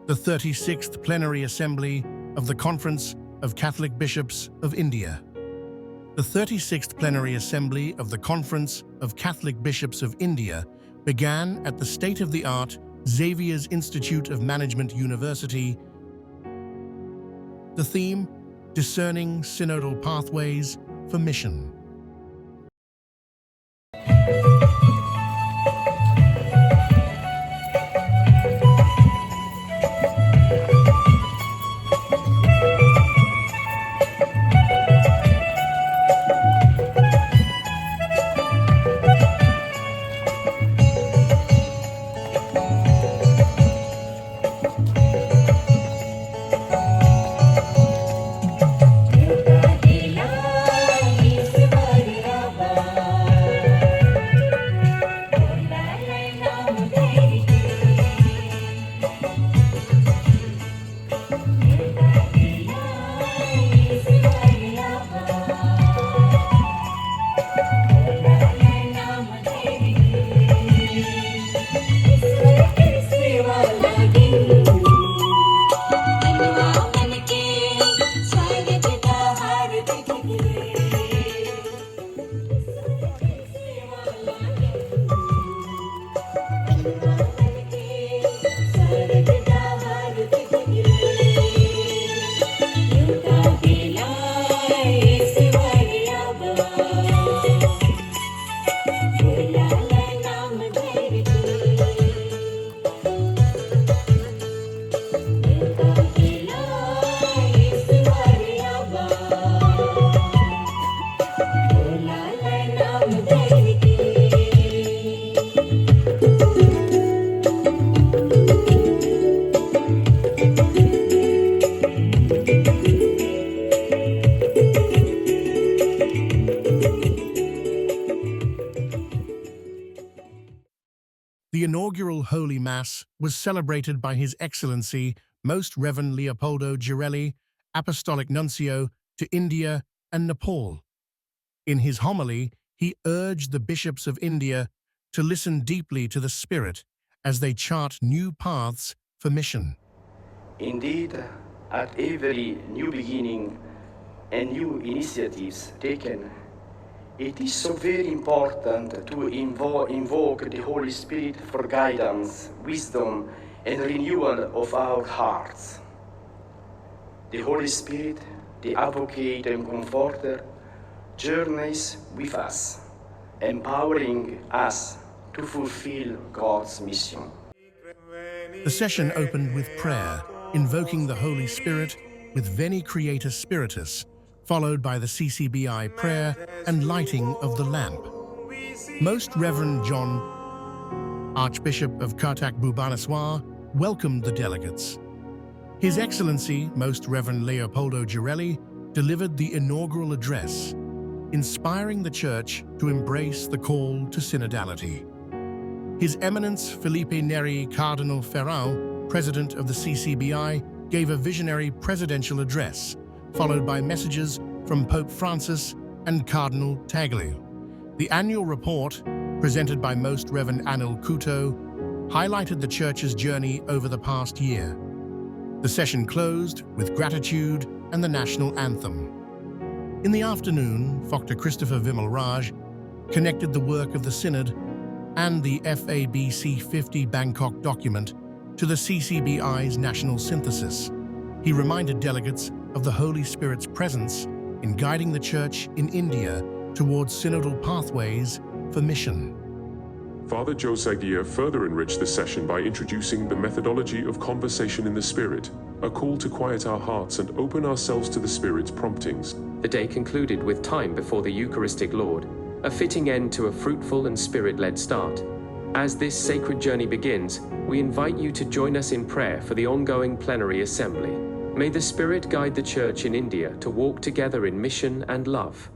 the 36th Plenary Assembly of the Conference of Catholic Bishops of India. The 36th Plenary Assembly of the Conference of Catholic Bishops of India began at the state-of-the-art Xavier's Institute of Management University. The theme, Discerning Synodal Pathways for Mission. The inaugural Holy Mass was celebrated by His Excellency Most Reverend Leopoldo Girelli, Apostolic Nuncio to India and Nepal. In his homily, he urged the bishops of India to listen deeply to the Spirit as they chart new paths for mission. Indeed, at every new beginning and new initiatives taken, it is so very important to invoke the Holy Spirit for guidance, wisdom, and renewal of our hearts. The Holy Spirit, the Advocate and Comforter, journeys with us, empowering us to fulfill God's mission. The session opened with prayer, invoking the Holy Spirit with Veni Creator Spiritus, followed by the CCBI prayer and lighting of the lamp. Most Reverend John, Archbishop of Cuttack Bhubaneswar, welcomed the delegates. His Excellency, Most Reverend Leopoldo Girelli, delivered the inaugural address, inspiring the Church to embrace the call to synodality. His Eminence Felipe Neri Cardinal Ferrao, President of the CCBI, gave a visionary presidential address, followed by messages from Pope Francis and Cardinal Taglio. The annual report, presented by Most Reverend Anil Kuto, highlighted the Church's journey over the past year. The session closed with gratitude and the national anthem. In the afternoon, Dr. Christopher Vimal Raj connected the work of the Synod and the FABC 50 Bangkok document to the CCBI's national synthesis. He reminded delegates of the Holy Spirit's presence in guiding the Church in India towards synodal pathways for mission. Father Joe Zagia further enriched the session by introducing the methodology of conversation in the Spirit, a call to quiet our hearts and open ourselves to the Spirit's promptings. The day concluded with time before the Eucharistic Lord, a fitting end to a fruitful and Spirit-led start. As this sacred journey begins, we invite you to join us in prayer for the ongoing Plenary Assembly. May the Spirit guide the Church in India to walk together in mission and love.